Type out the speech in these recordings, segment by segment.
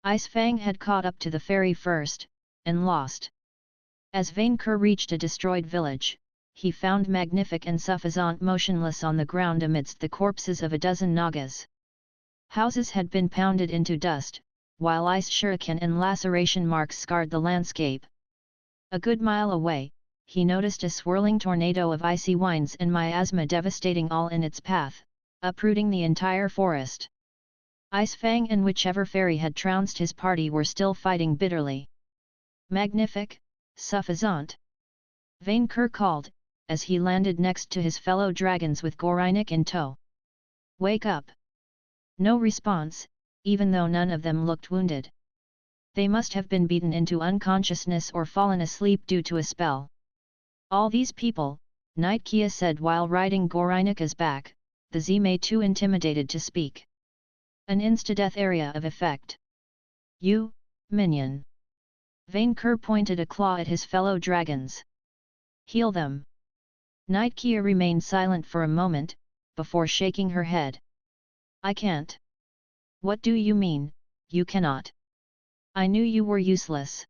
Ice Fang had caught up to the fairy first, and lost. As Vainqueur reached a destroyed village, he found Magnific and Suffisant motionless on the ground amidst the corpses of a dozen Nagas. Houses had been pounded into dust, while ice shuriken and laceration marks scarred the landscape. A good mile away, he noticed a swirling tornado of icy winds and miasma devastating all in its path, uprooting the entire forest. Ice Fang and whichever fairy had trounced his party were still fighting bitterly. Magnific, Suffisant! Vainqueur called, as he landed next to his fellow dragons with Goreinik in tow. Wake up! No response, even though none of them looked wounded. They must have been beaten into unconsciousness or fallen asleep due to a spell. All these people, Nightkia said while riding Goreinika's back, the Zime too intimidated to speak. An insta-death area of effect. You, minion! Vainqueur pointed a claw at his fellow dragons. Heal them! Nightkia remained silent for a moment, before shaking her head. I can't. What do you mean, you cannot? I knew you were useless.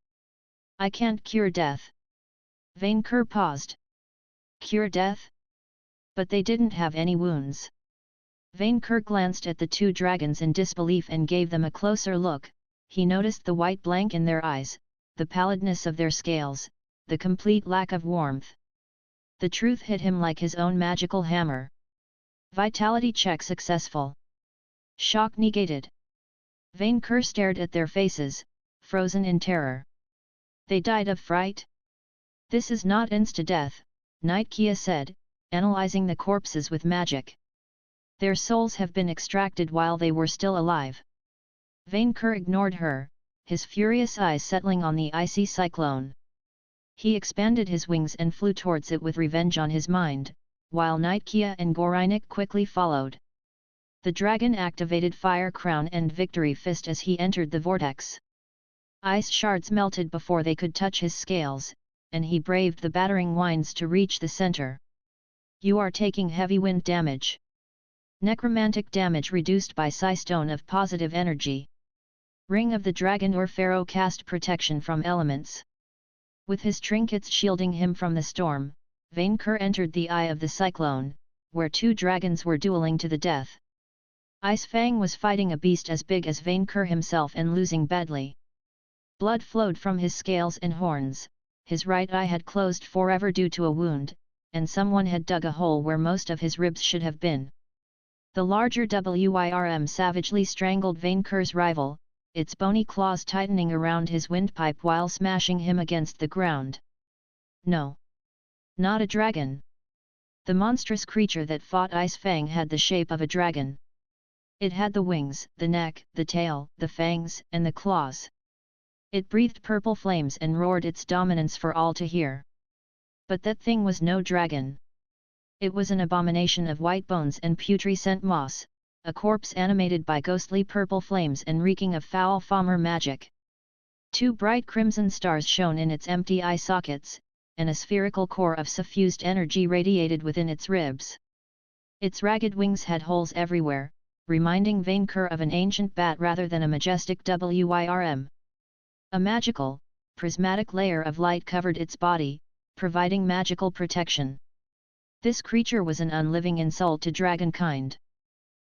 I can't cure death. Vainqueur paused. Cure death? But they didn't have any wounds. Vainqueur glanced at the two dragons in disbelief and gave them a closer look. He noticed the white blank in their eyes, the pallidness of their scales, the complete lack of warmth. The truth hit him like his own magical hammer. Vitality check successful. Shock negated. Vainqueur stared at their faces, frozen in terror. They died of fright? This is not insta-death, Nightkia said, analyzing the corpses with magic. Their souls have been extracted while they were still alive. Vainqueur ignored her, his furious eyes settling on the icy cyclone. He expanded his wings and flew towards it with revenge on his mind, while Nightkia and Goreinik quickly followed. The dragon activated Fire Crown and Victory Fist as he entered the vortex. Ice shards melted before they could touch his scales, and he braved the battering winds to reach the center. You are taking heavy wind damage. Necromantic damage reduced by Psi Stone of positive energy. Ring of the Dragon or Pharaoh cast protection from elements. With his trinkets shielding him from the storm, Vainqueur entered the eye of the cyclone, where two dragons were dueling to the death. Ice Fang was fighting a beast as big as Vainqueur himself and losing badly. Blood flowed from his scales and horns, his right eye had closed forever due to a wound, and someone had dug a hole where most of his ribs should have been. The larger Wyrm savagely strangled Vainqueur's rival, its bony claws tightening around his windpipe while smashing him against the ground. No. Not a dragon. The monstrous creature that fought Ice Fang had the shape of a dragon. It had the wings, the neck, the tail, the fangs, and the claws. It breathed purple flames and roared its dominance for all to hear. But that thing was no dragon. It was an abomination of white bones and putrescent moss, a corpse animated by ghostly purple flames and reeking of foul Falmer magic. Two bright crimson stars shone in its empty eye sockets, and a spherical core of suffused energy radiated within its ribs. Its ragged wings had holes everywhere, reminding Vainqueur of an ancient bat rather than a majestic Wyrm. A magical, prismatic layer of light covered its body, providing magical protection. This creature was an unliving insult to dragonkind.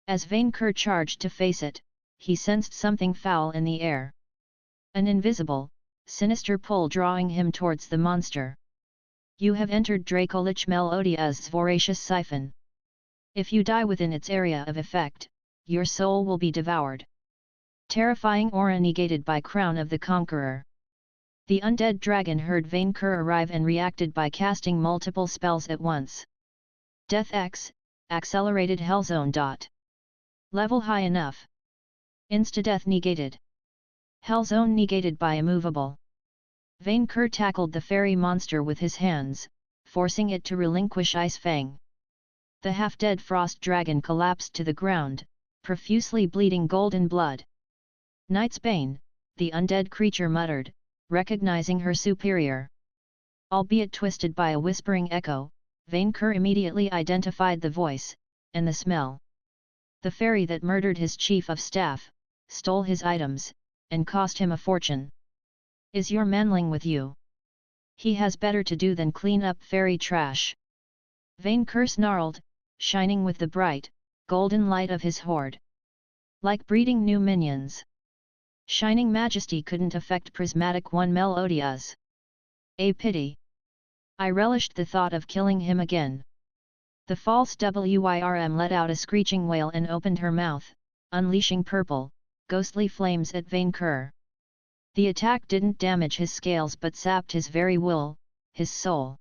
As Vainqueur charged to face it, he sensed something foul in the air. An invisible, sinister pull drawing him towards the monster. You have entered Dracolich Melodia's voracious siphon. If you die within its area of effect, your soul will be devoured. Terrifying aura negated by Crown of the Conqueror. The undead dragon heard Vainqueur arrive and reacted by casting multiple spells at once. Death X, accelerated Hellzone. Level high enough. Insta-death negated. Hellzone negated by immovable. Vainqueur tackled the fairy monster with his hands, forcing it to relinquish Ice Fang. The half-dead frost dragon collapsed to the ground, profusely bleeding golden blood. Knightsbane, the undead creature muttered, recognizing her superior. Albeit twisted by a whispering echo, Vainqueur immediately identified the voice, and the smell. The fairy that murdered his chief of staff, stole his items, and cost him a fortune. Is your manling with you? He has better to do than clean up fairy trash. Vainqueur snarled, shining with the bright, golden light of his hoard. Like breeding new minions. Shining majesty couldn't affect prismatic one Melodias. A pity. I relished the thought of killing him again. The false Wyrm let out a screeching wail and opened her mouth, unleashing purple, ghostly flames at Vainqueur. The attack didn't damage his scales but sapped his very will, his soul.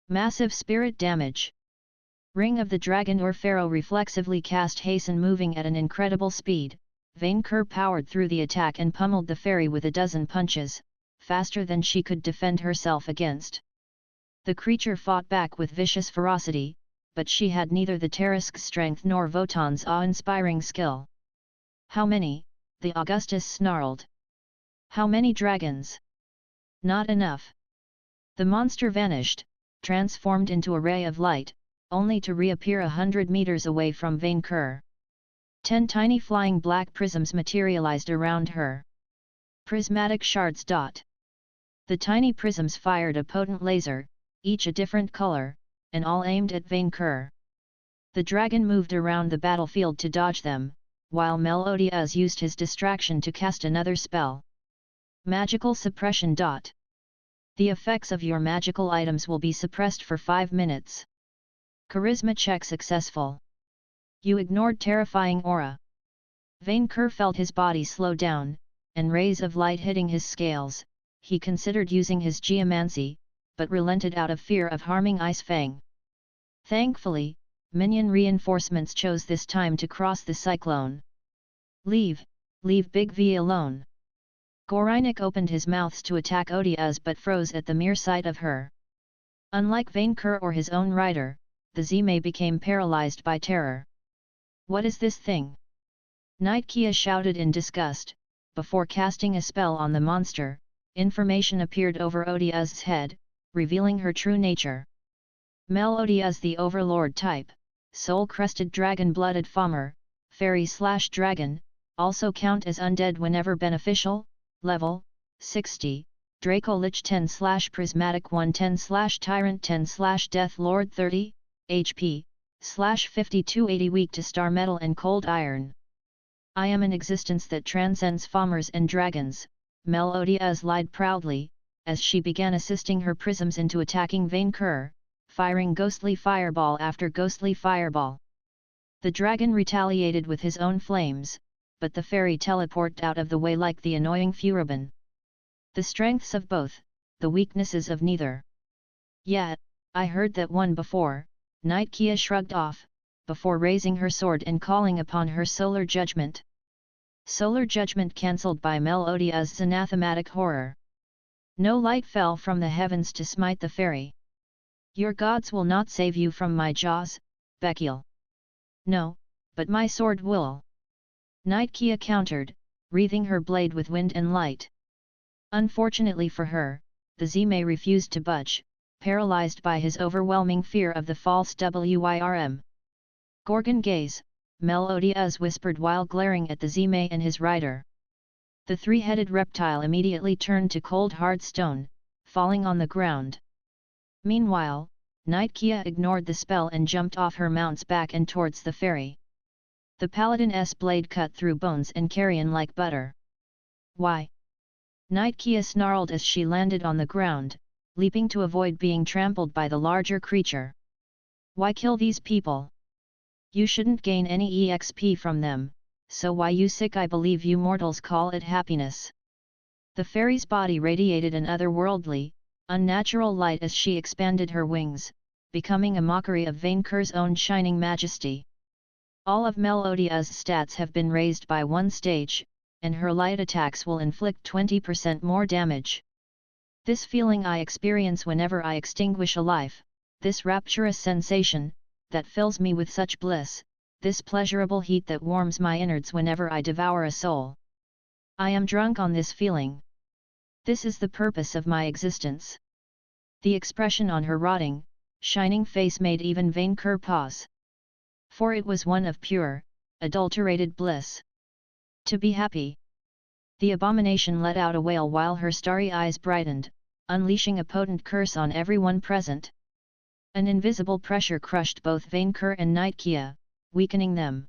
Massive spirit damage. Ring of the Dragon or Pharaoh reflexively cast hasten moving at an incredible speed. Vainqueur powered through the attack and pummeled the fairy with a dozen punches, faster than she could defend herself against. The creature fought back with vicious ferocity, but she had neither the Tarrasque's strength nor Votan's awe-inspiring skill. How many? The Augustus snarled. How many dragons? Not enough. The monster vanished, transformed into a ray of light, only to reappear 100 meters away from Vainqueur. 10 tiny flying black prisms materialized around her. Prismatic shards. The tiny prisms fired a potent laser, each a different color, and all aimed at Vainqueur. The dragon moved around the battlefield to dodge them, while Melodias used his distraction to cast another spell. Magical suppression. The effects of your magical items will be suppressed for 5 minutes. Charisma check successful. You ignored terrifying aura. Vainqueur felt his body slow down, and rays of light hitting his scales. He considered using his geomancy, but relented out of fear of harming Ice Fang. Thankfully, minion reinforcements chose this time to cross the cyclone. Leave Big V alone. Gorinek opened his mouths to attack Odiaz but froze at the mere sight of her. Unlike Vainqueur or his own rider, the Zime became paralyzed by terror. What is this thing? Nightkia shouted in disgust. Before casting a spell on the monster, information appeared over Odiaz's head, revealing her true nature. Melodiaz the Overlord type, soul-crested dragon-blooded farmer, fairy/dragon, also count as undead whenever beneficial, level 60, Draco Lich 10/Prismatic 1 10/Tyrant 10/Death Lord 30, HP, /5280 weak to star metal and cold iron. I am an existence that transcends farmers and dragons, Melodiaz lied proudly, as she began assisting her prisms into attacking Vainqueur, firing ghostly fireball after ghostly fireball. The dragon retaliated with his own flames, but the fairy teleported out of the way like the annoying Furibon. The strengths of both, the weaknesses of neither. Yeah, I heard that one before, Nightkia shrugged off, before raising her sword and calling upon her solar judgment. Solar judgment cancelled by Melodiaz's anathematic horror. No light fell from the heavens to smite the fairy. Your gods will not save you from my jaws, Bekil. No, but my sword will. Nightkia countered, wreathing her blade with wind and light. Unfortunately for her, the Zime refused to budge, paralyzed by his overwhelming fear of the false Wyrm. Gorgon gaze, Melodiaz whispered while glaring at the Zime and his rider. The three-headed reptile immediately turned to cold hard stone, falling on the ground. Meanwhile, Nightkia ignored the spell and jumped off her mount's back and towards the fairy. The paladin's blade cut through bones and carrion like butter. Why? Nightkia snarled as she landed on the ground, leaping to avoid being trampled by the larger creature. Why kill these people? You shouldn't gain any EXP from them, so why you sick? I believe you mortals call it happiness. The fairy's body radiated an otherworldly, unnatural light as she expanded her wings, becoming a mockery of Vainqueur's own shining majesty. All of Melodia's stats have been raised by 1 stage, and her light attacks will inflict 20% more damage. This feeling I experience whenever I extinguish a life, this rapturous sensation, that fills me with such bliss, this pleasurable heat that warms my innards whenever I devour a soul. I am drunk on this feeling. This is the purpose of my existence. The expression on her rotting, shining face made even Vainqueur pause. For it was one of pure, adulterated bliss. To be happy. The abomination let out a wail while her starry eyes brightened, unleashing a potent curse on everyone present. An invisible pressure crushed both Vainqueur and Knightkia, weakening them.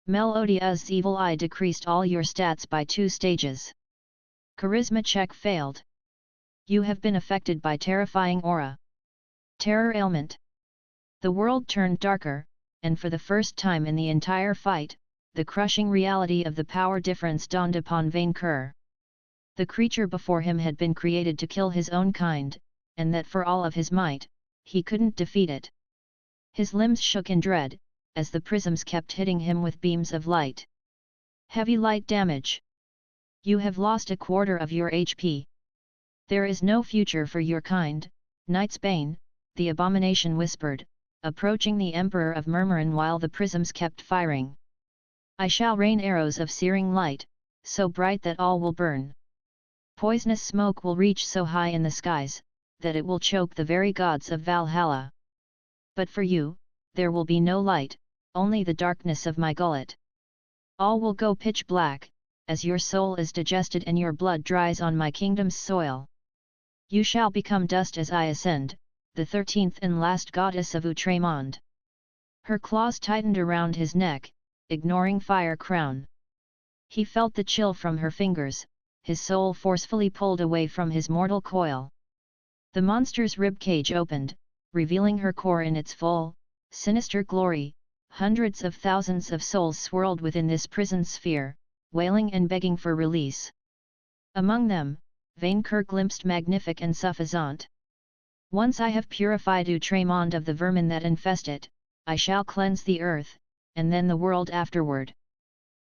Melodia's evil eye decreased all your stats by 2 stages. Charisma check failed. You have been affected by terrifying aura. Terror ailment. The world turned darker, and for the first time in the entire fight, the crushing reality of the power difference dawned upon Vainqueur. The creature before him had been created to kill his own kind, and that for all of his might, he couldn't defeat it. His limbs shook in dread, as the prisms kept hitting him with beams of light. Heavy light damage. You have lost a quarter of your HP. There is no future for your kind, Knightsbane, the abomination whispered, approaching the Emperor of Murmurin while the prisms kept firing. I shall rain arrows of searing light, so bright that all will burn. Poisonous smoke will reach so high in the skies, that it will choke the very gods of Valhalla. But for you, there will be no light, only the darkness of my gullet. All will go pitch black, as your soul is digested and your blood dries on my kingdom's soil. You shall become dust as I ascend, the 13th and last goddess of Outremont. Her claws tightened around his neck, ignoring Fire Crown. He felt the chill from her fingers, his soul forcefully pulled away from his mortal coil. The monster's ribcage opened, revealing her core in its full, sinister glory. Hundreds of thousands of souls swirled within this prison sphere, wailing and begging for release. Among them, Vainqueur glimpsed Magnific and Suffisant. Once I have purified Outremont of the vermin that infest it, I shall cleanse the earth, and then the world afterward.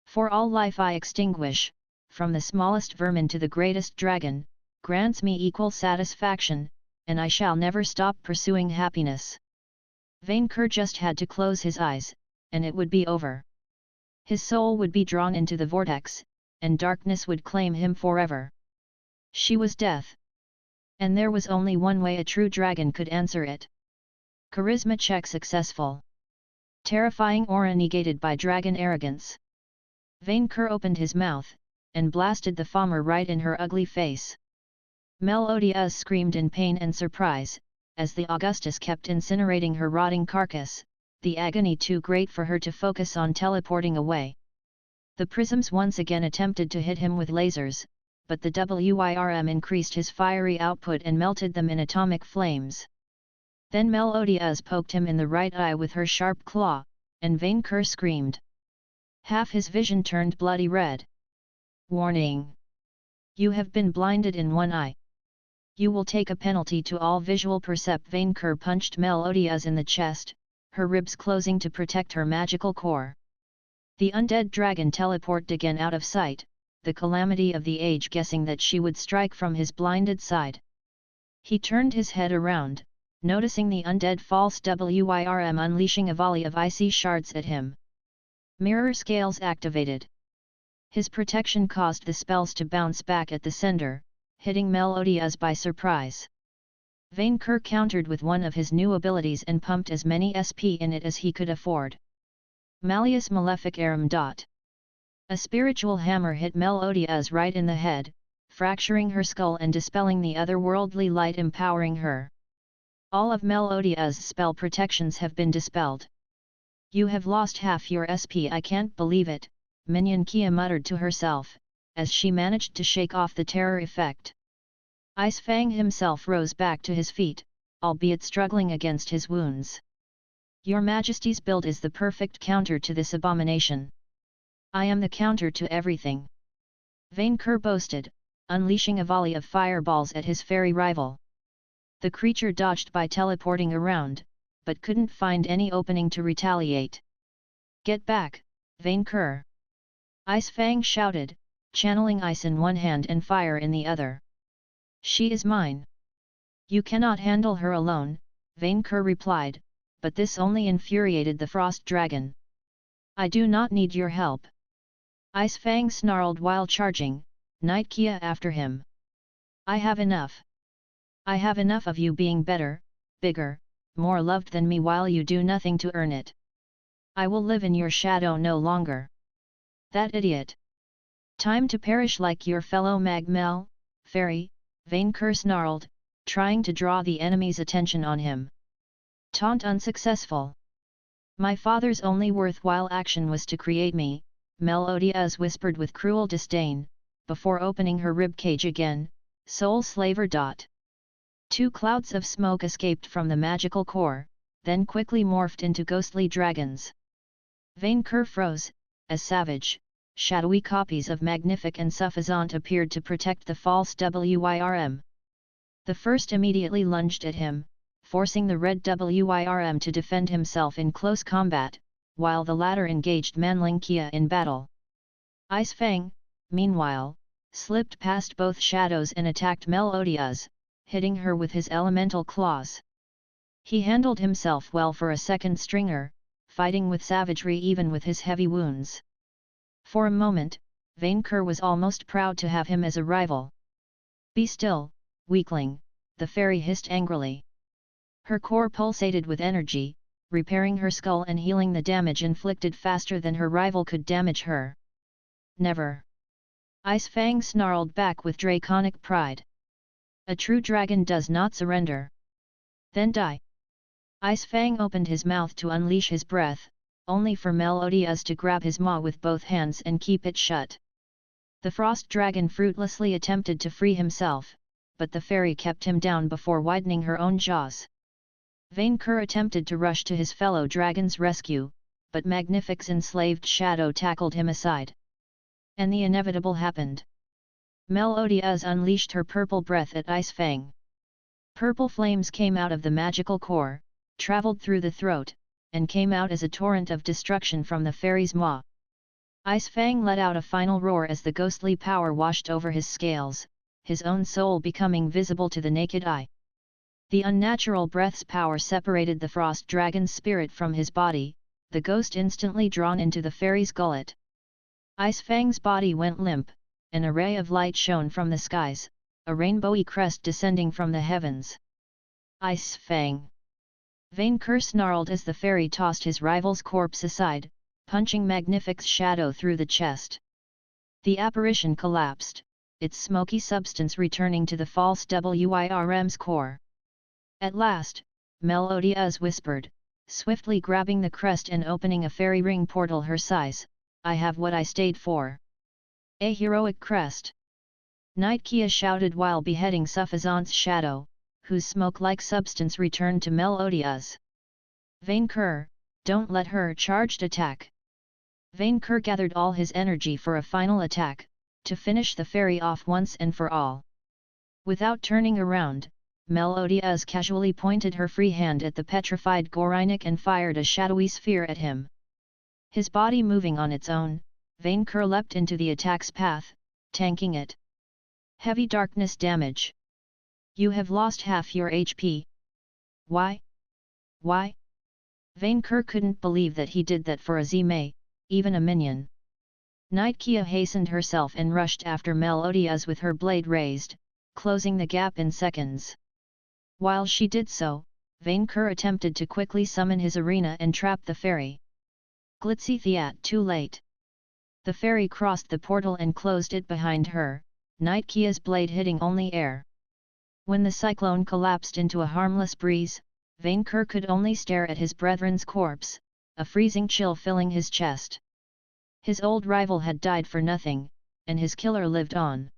For all life I extinguish, from the smallest vermin to the greatest dragon, grants me equal satisfaction, and I shall never stop pursuing happiness. Vainqueur just had to close his eyes, and it would be over. His soul would be drawn into the vortex, and darkness would claim him forever. She was death. And there was only one way a true dragon could answer it. Charisma check successful. Terrifying aura negated by dragon arrogance. Vainqueur opened his mouth, and blasted the farmer right in her ugly face. Melodias screamed in pain and surprise, as the Augustus kept incinerating her rotting carcass, the agony too great for her to focus on teleporting away. The prisms once again attempted to hit him with lasers, but the WIRM increased his fiery output and melted them in atomic flames. Then Melodias poked him in the right eye with her sharp claw, and Vainqueur screamed. Half his vision turned bloody red. Warning! You have been blinded in one eye. You will take a penalty to all visual percept. Vainqueur punched Melodias in the chest, her ribs closing to protect her magical core. The undead dragon teleported again out of sight, the calamity of the age guessing that she would strike from his blinded side. He turned his head around, noticing the undead false WIRM unleashing a volley of icy shards at him. Mirror scales activated. His protection caused the spells to bounce back at the sender, hitting Melodias by surprise. Vainqueur countered with one of his new abilities and pumped as many SP in it as he could afford. Malleus Maleficarum. A spiritual hammer hit Melodias right in the head, fracturing her skull and dispelling the otherworldly light empowering her. All of Melodias' spell protections have been dispelled. You have lost half your SP. I can't believe it, Minion Kia muttered to herself, as she managed to shake off the terror effect. Ice Fang himself rose back to his feet, albeit struggling against his wounds. Your Majesty's build is the perfect counter to this abomination. I am the counter to everything. Vainqueur boasted, unleashing a volley of fireballs at his fairy rival. The creature dodged by teleporting around, but couldn't find any opening to retaliate. Get back, Vainqueur! Ice Fang shouted, channeling ice in one hand and fire in the other. She is mine. You cannot handle her alone, Vainqueur replied, but this only infuriated the frost dragon. I do not need your help. Ice Fang snarled while charging, Knightkia after him. I have enough. I have enough of you being better, bigger, more loved than me while you do nothing to earn it. I will live in your shadow no longer. That idiot! Time to perish like your fellow Magmel, fairy, Vainqueur snarled, trying to draw the enemy's attention on him. Taunt unsuccessful. My father's only worthwhile action was to create me, Melodiaz whispered with cruel disdain, before opening her ribcage again, soul slaver. Two clouds of smoke escaped from the magical core, then quickly morphed into ghostly dragons. Vainqueur froze, as savage, shadowy copies of Magnific and Suffisant appeared to protect the false WIRM. The first immediately lunged at him, forcing the red WIRM to defend himself in close combat, while the latter engaged Manlinkia in battle. Ice Fang, meanwhile, slipped past both shadows and attacked Melodiaz, hitting her with his elemental claws. He handled himself well for a second stringer, fighting with savagery even with his heavy wounds. For a moment, Vainqueur was almost proud to have him as a rival. Be still, weakling, the fairy hissed angrily. Her core pulsated with energy, repairing her skull and healing the damage inflicted faster than her rival could damage her. Never! Ice Fang snarled back with draconic pride. A true dragon does not surrender. Then die! Ice Fang opened his mouth to unleash his breath, only for Melodiaz to grab his maw with both hands and keep it shut. The frost dragon fruitlessly attempted to free himself, but the fairy kept him down before widening her own jaws. Vainqueur attempted to rush to his fellow dragon's rescue, but Magnific's enslaved shadow tackled him aside. And the inevitable happened. Melodiaz unleashed her purple breath at Ice Fang. Purple flames came out of the magical core, traveled through the throat, and came out as a torrent of destruction from the fairy's maw. Ice Fang let out a final roar as the ghostly power washed over his scales, his own soul becoming visible to the naked eye. The unnatural breath's power separated the frost dragon's spirit from his body, the ghost instantly drawn into the fairy's gullet. Ice Fang's body went limp, an array of light shone from the skies, a rainbowy crest descending from the heavens. Ice Fang! Vainqueur snarled as the fairy tossed his rival's corpse aside, punching Magnific's shadow through the chest. The apparition collapsed, its smoky substance returning to the false WIRM's core. At last, Melodiaz whispered, swiftly grabbing the crest and opening a fairy ring portal her size, I have what I stayed for. A heroic crest! Nightkia shouted while beheading Suffisant's shadow, whose smoke-like substance returned to Melodiaz. Vainqueur, don't let her charged attack. Vainqueur gathered all his energy for a final attack, to finish the fairy off once and for all. Without turning around, Melodiaz casually pointed her free hand at the petrified Gorinik and fired a shadowy sphere at him. His body moving on its own, Vainqueur leapt into the attack's path, tanking it. Heavy darkness damage. You have lost half your HP. Why? Why? Vainqueur couldn't believe that he did that for a Zime, even a minion. Nightkia hastened herself and rushed after Melodiaz with her blade raised, closing the gap in seconds. While she did so, Vainqueur attempted to quickly summon his arena and trap the fairy. Glitzy Theat too late. The fairy crossed the portal and closed it behind her, Nightkia's blade hitting only air. When the cyclone collapsed into a harmless breeze, Vainqueur could only stare at his brethren's corpse, a freezing chill filling his chest. His old rival had died for nothing, and his killer lived on.